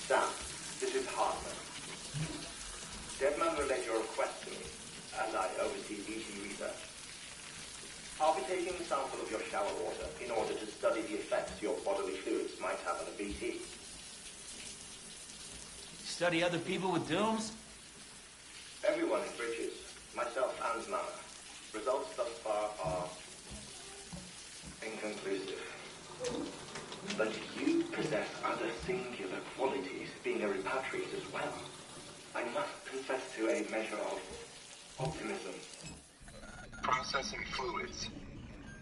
Sam, this is Hartman. Deadman relayed your request to me, as I oversee BT research. I'll be taking a sample of your shower water in order to study the effects your bodily fluids might have on a BT. Study other people with dooms? Everyone in Bridges, myself and Nana. Results thus far are inconclusive. But you possess other singular qualities, being a repatriate as well. I must confess to a measure of optimism. Processing fluids.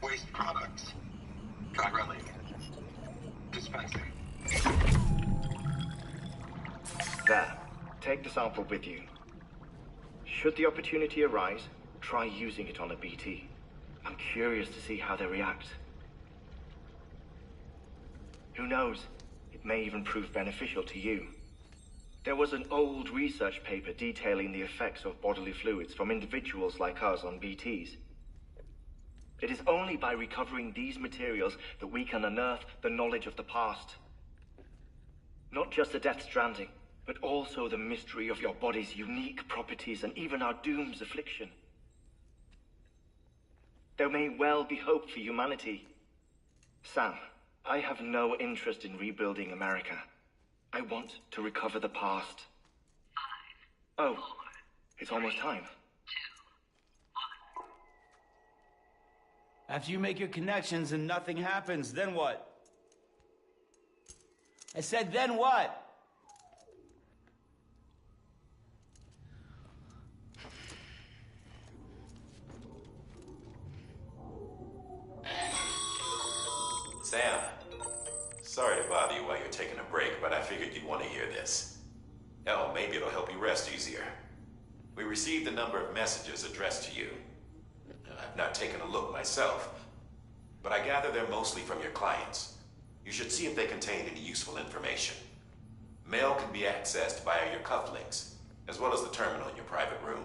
Waste products. Try relic. Dispensing. There. Take the sample with you. Should the opportunity arise, try using it on a BT. I'm curious to see how they react. Who knows? It may even prove beneficial to you. There was an old research paper detailing the effects of bodily fluids from individuals like us on BTs. It is only by recovering these materials that we can unearth the knowledge of the past. Not just the Death Stranding, but also the mystery of your body's unique properties and even our doom's affliction. There may well be hope for humanity. Sam, I have no interest in rebuilding America. I want to recover the past. 5, oh, 4, it's almost time. 2, 1. After you make your connections and nothing happens, then what? I said, then what? Sam, sorry to bother you while you're taking a break, but I figured you'd want to hear this. Hell, maybe it'll help you rest easier. We received a number of messages addressed to you. I've not taken a look myself, but I gather they're mostly from your clients. You should see if they contain any useful information. Mail can be accessed via your cufflinks, as well as the terminal in your private room.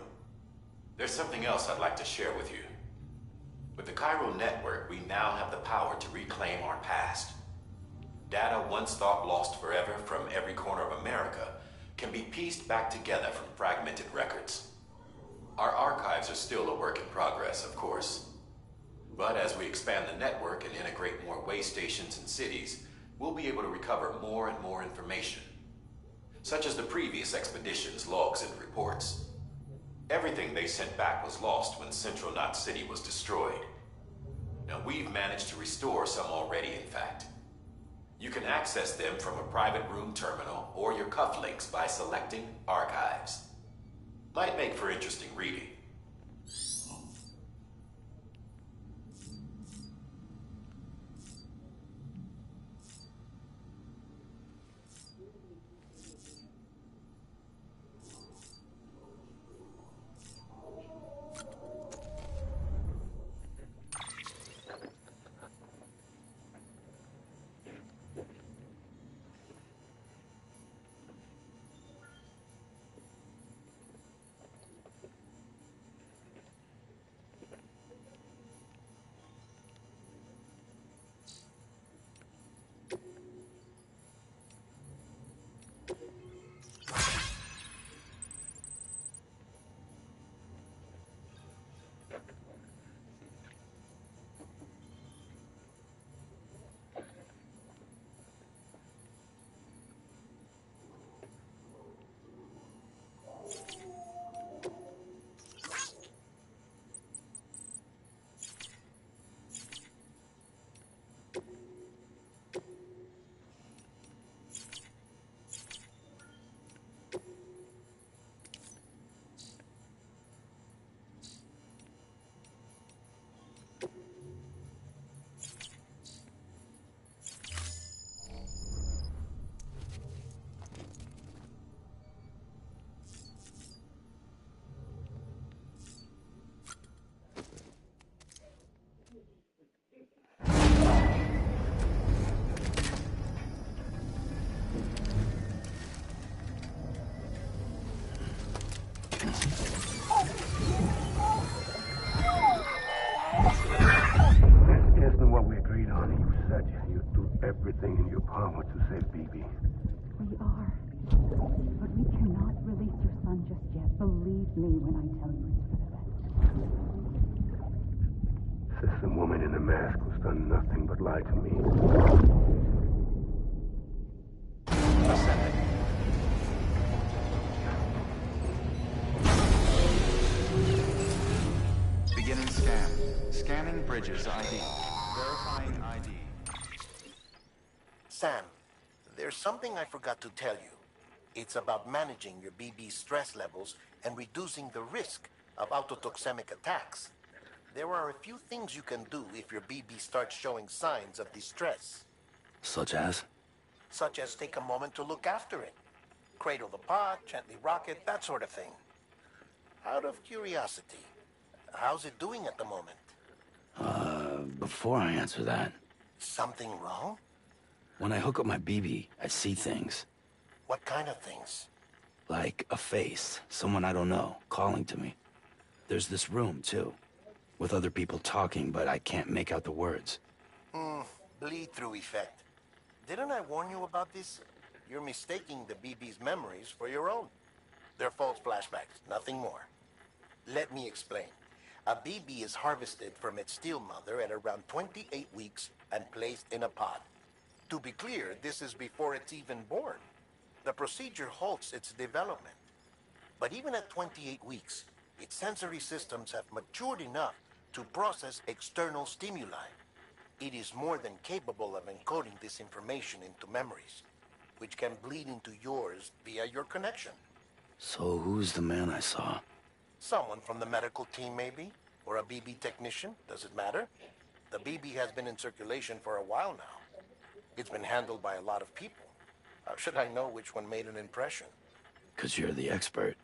There's something else I'd like to share with you. With the Chiral network, we now have the power to reclaim our past. Data once thought lost forever from every corner of America can be pieced back together from fragmented records. Our archives are still a work in progress, of course. But as we expand the network and integrate more way stations and cities, we'll be able to recover more and more information, such as the previous expedition's logs and reports. Everything they sent back was lost when Central Knot City was destroyed. Now we've managed to restore some already, in fact. You can access them from a private room terminal or your cufflinks by selecting Archives. Might make for interesting reading. Everything in your power to save BB. We are. me when I tell you it's for the best. Says the woman in the mask who's done nothing but lie to me. Beginning scan. Scanning Bridges ID. Verifying ID. Sam, there's something I forgot to tell you. It's about managing your BB stress levels and reducing the risk of autotoxemic attacks. There are a few things you can do if your BB starts showing signs of distress. Such as? Such as take a moment to look after it. Cradle the pot, gently rock it, that sort of thing. Out of curiosity, how's it doing at the moment? Before I answer that, Something wrong? when I hook up my BB, I see things. What kind of things? Like a face, someone I don't know, calling to me. There's this room, too, with other people talking, but I can't make out the words. Bleed-through effect. Didn't I warn you about this? You're mistaking the BB's memories for your own. They're false flashbacks, nothing more. Let me explain. A BB is harvested from its steel mother at around 28 weeks and placed in a pod. To be clear, this is before it's even born. The procedure halts its development. But even at 28 weeks, its sensory systems have matured enough to process external stimuli. It is more than capable of encoding this information into memories, which can bleed into yours via your connection. So who's the man I saw? Someone from the medical team, maybe? Or a BB technician? Does it matter? The BB has been in circulation for a while now. It's been handled by a lot of people. How should I know which one made an impression? 'Cause you're the expert.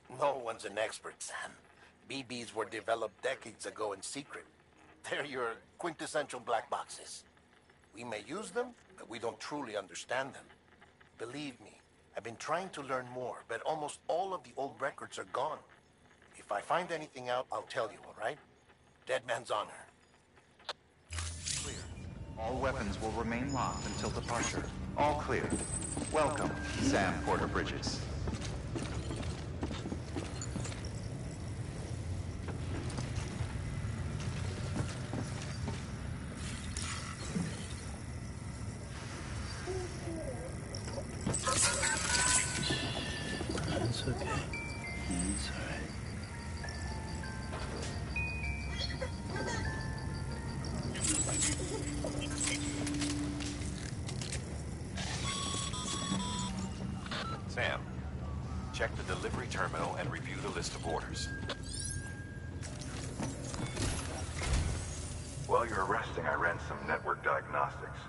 No one's an expert, Sam. BBs were developed decades ago in secret. They're your quintessential black boxes. We may use them, but we don't truly understand them. Believe me, I've been trying to learn more, but almost all of the old records are gone. If I find anything out, I'll tell you, all right? Dead man's honor. Clear. All weapons will remain locked until departure. All clear. Welcome, Sam Porter Bridges. That's okay. It's all right. Sam, check the delivery terminal and review the list of orders. While you're resting, I ran some network diagnostics.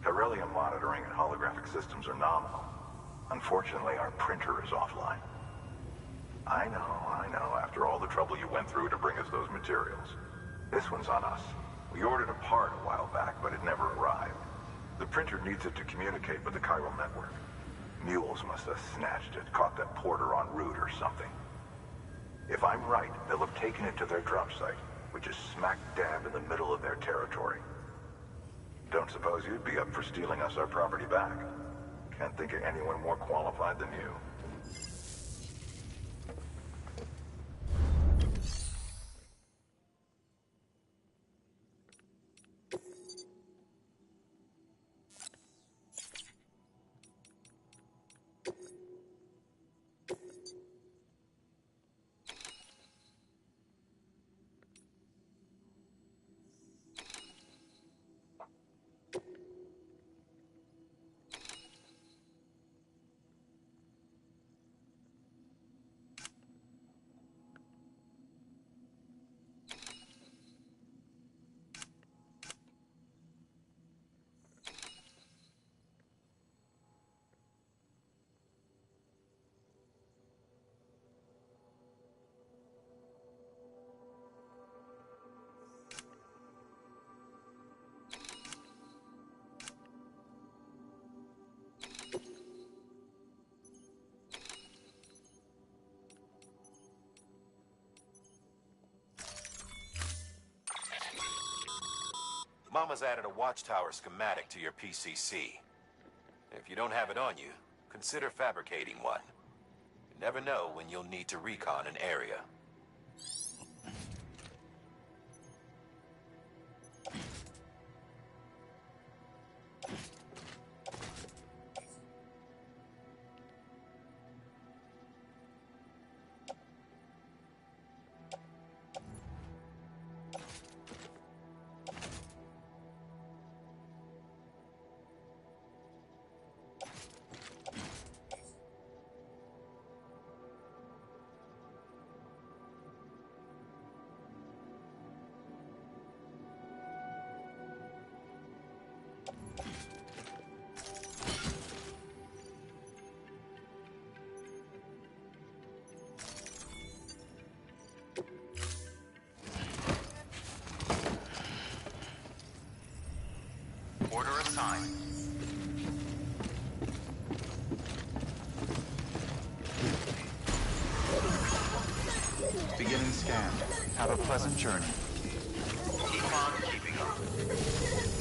Beryllium monitoring and holographic systems are nominal. Unfortunately, our printer is offline. I know. After all the trouble you went through to bring us those materials. This one's on us. We ordered a part a while back, but it never arrived. The printer needs it to communicate with the chiral network. Mules must have snatched it, caught that porter en route or something. If I'm right, they'll have taken it to their drop site, which is smack dab in the middle of their territory. Don't suppose you'd be up for stealing us our property back? Can't think of anyone more qualified than you. Mama's added a watchtower schematic to your PCC. If you don't have it on you, consider fabricating one. Never know when you'll need to recon an area. Order assigned. Beginning scan. Have a pleasant journey. Keep on keeping on.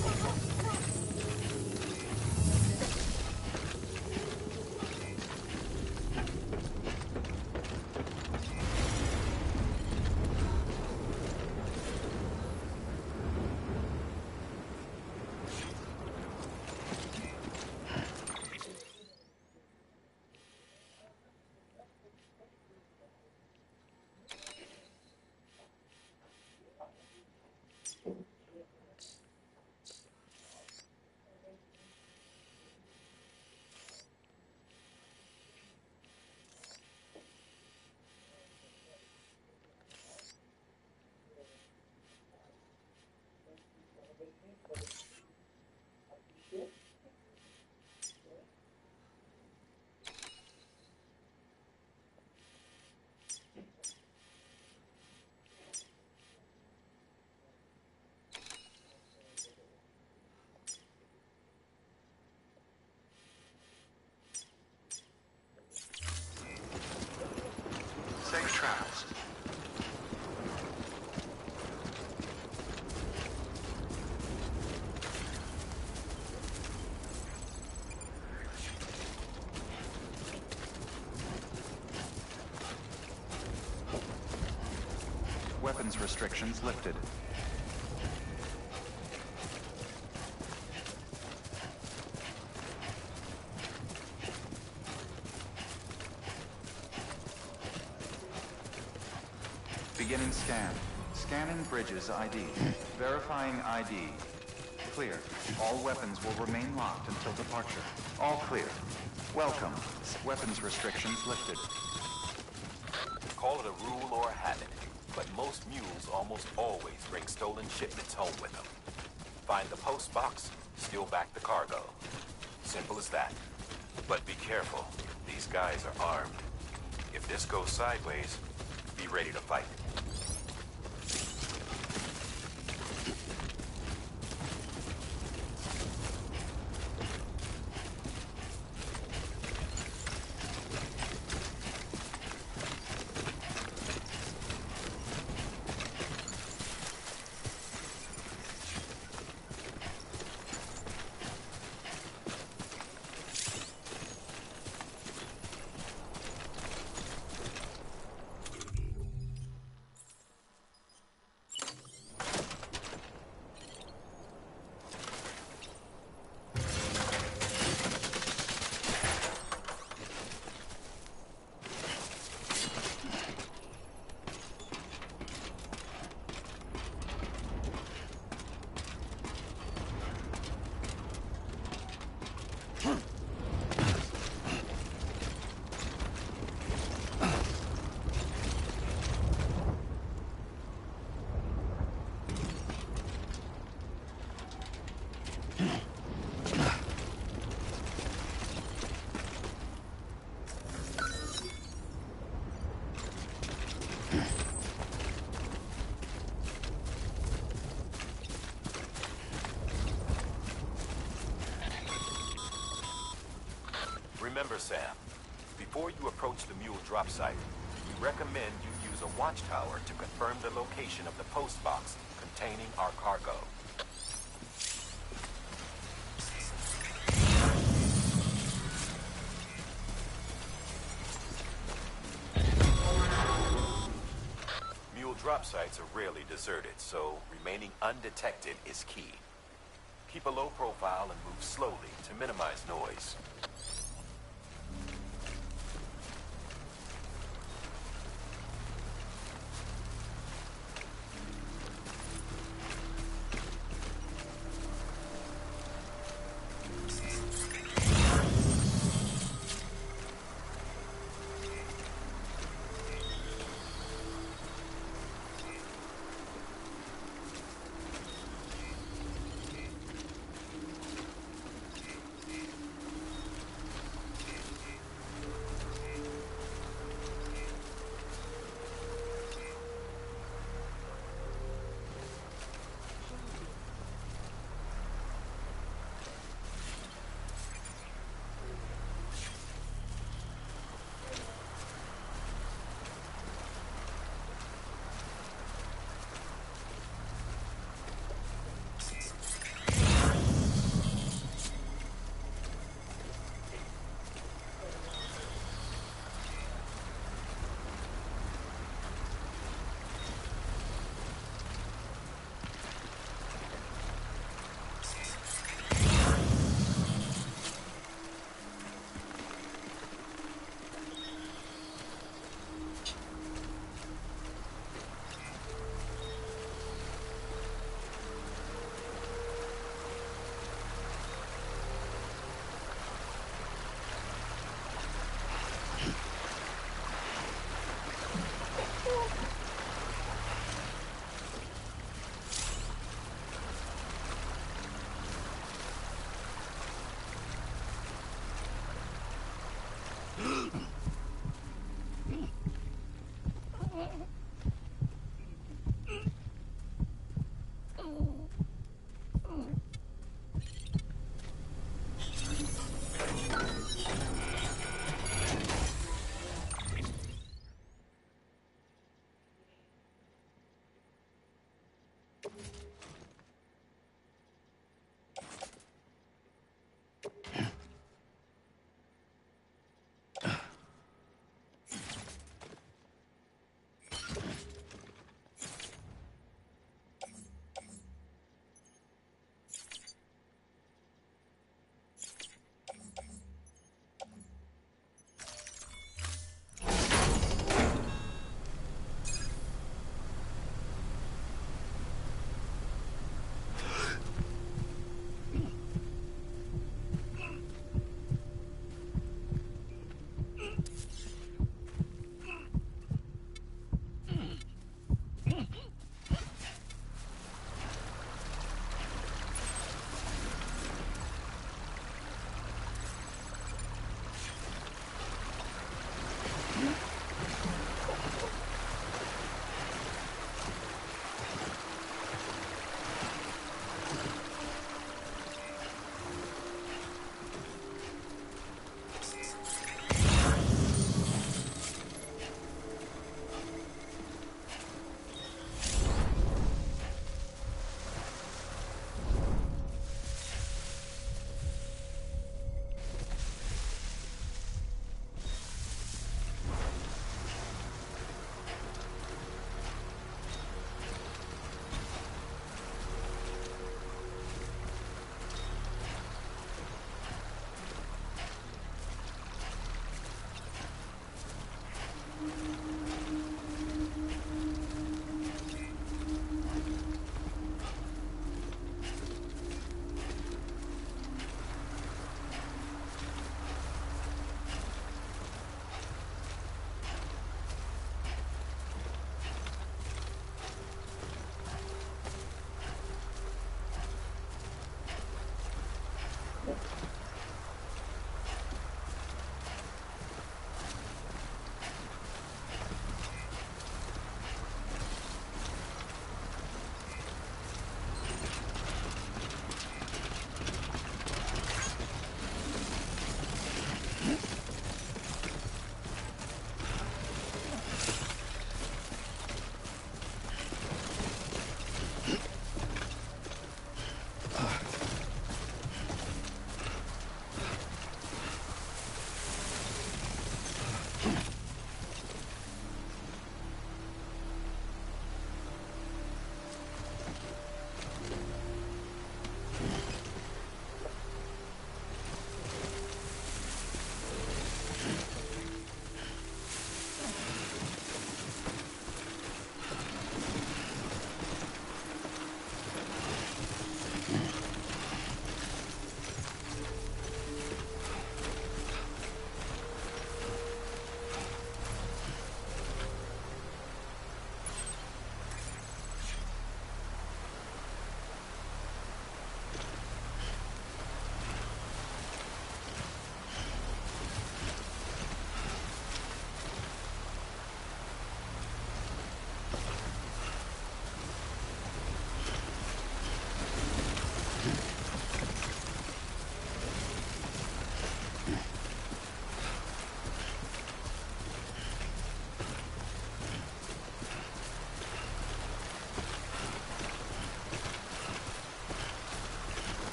Safe travels. Weapons restrictions lifted. Beginning scan. Scanning bridges ID. Verifying ID. Clear. All weapons will remain locked until departure. All clear. Welcome. Weapons restrictions lifted. Call it a rule or a habit, but most mules almost always bring stolen shipments home with them. Find the post box, steal back the cargo. Simple as that. But be careful. These guys are armed. If this goes sideways, be ready to fight. Remember, Sam, before you approach the mule drop site, we recommend you use a watchtower to confirm the location of the post box containing our cargo. drop sites are rarely deserted, so remaining undetected is key. Keep a low profile and move slowly to minimize noise.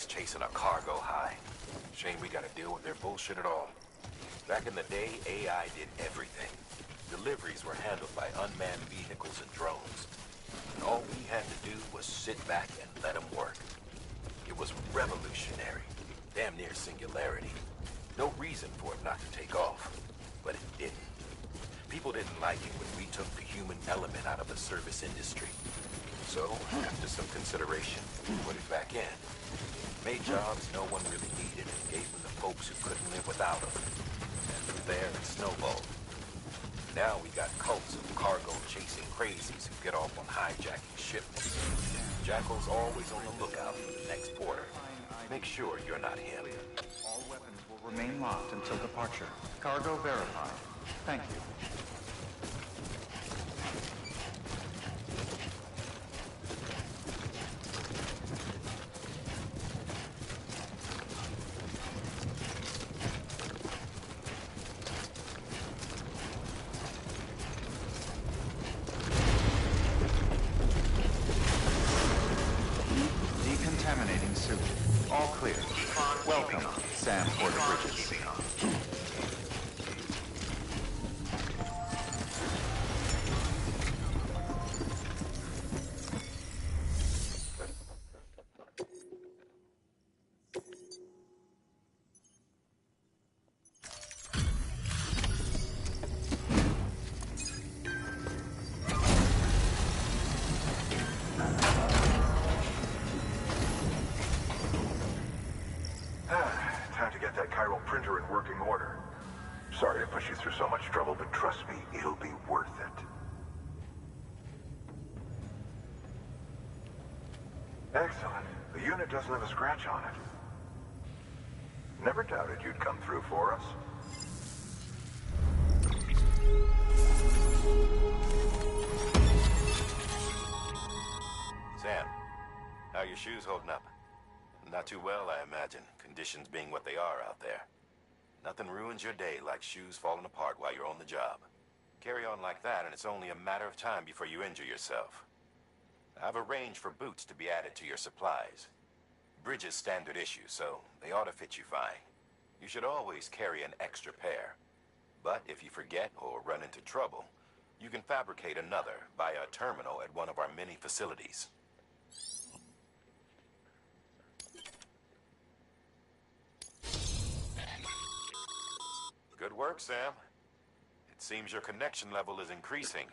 Chasing a cargo high. Shame we gotta deal with their bullshit at all. Back in the day, AI did everything. Deliveries were handled by unmanned vehicles and drones. And all we had to do was sit back and let them work. It was revolutionary. Damn near singularity. No reason for it not to take off. But it didn't. People didn't like it when we took the human element out of the service industry. So, after some consideration, we put it back in. Made jobs no one really needed and gave them to folks who couldn't live without them. And from there, it snowballed. Now we got cults of cargo-chasing crazies who get off on hijacking shipments. Jackal's always on the lookout for the next porter. Make sure you're not him. All weapons will remain locked until departure. Cargo verified. Thank you. Decontaminating suit. All clear. Welcome, Sam Porter Bridges. Time to get that chiral printer in working order. Sorry to push you through so much trouble, but trust me, it'll be worth it. Excellent. The unit doesn't have a scratch on it. Never doubted you'd come through for us. Sam, how are your shoes holding up? Not too well, I imagine, conditions being what they are out there. Nothing ruins your day like shoes falling apart while you're on the job. Carry on like that and it's only a matter of time before you injure yourself. I've arranged for boots to be added to your supplies. Bridges standard issue, so they ought to fit you fine. You should always carry an extra pair. But if you forget or run into trouble, you can fabricate another via a terminal at one of our many facilities. Good work, Sam. It seems your connection level is increasing.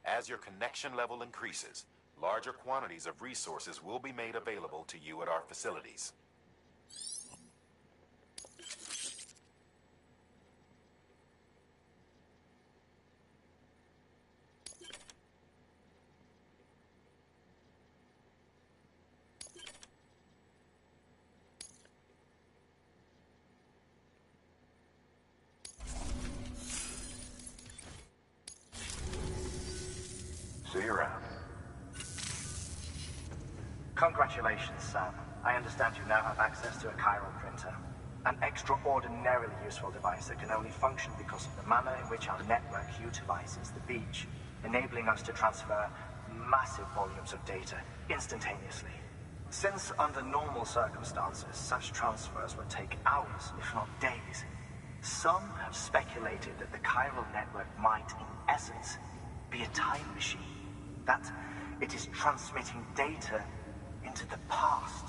As your connection level increases, larger quantities of resources will be made available to you at our facilities. See you around. Congratulations, Sam. I understand you now have access to a chiral printer. An extraordinarily useful device that can only function because of the manner in which our network utilizes the beach, enabling us to transfer massive volumes of data instantaneously. Since under normal circumstances, such transfers would take hours, if not days, some have speculated that the chiral network might, in essence, be a time machine. That it is transmitting data into the past.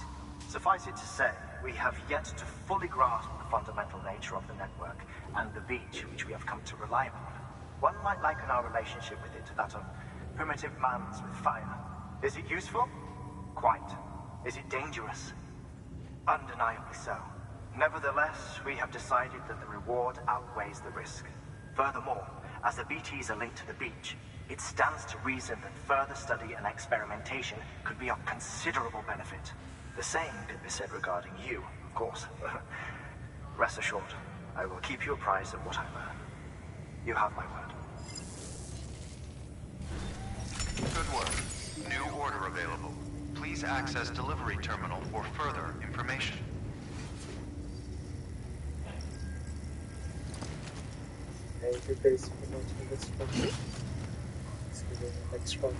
Suffice it to say, we have yet to fully grasp the fundamental nature of the network and the beach which we have come to rely upon. One might liken our relationship with it to that of primitive mans with fire. Is it useful? Quite. Is it dangerous? Undeniably so. Nevertheless, we have decided that the reward outweighs the risk. Furthermore, as the BTs are linked to the beach, it stands to reason that further study and experimentation could be of considerable benefit. The same could be said regarding you, of course. Rest assured, I will keep you apprised of what I learn. You have my word. Good work. New order available. Please access delivery terminal for further information. Maybe basically not in this one. Let's go to the next one.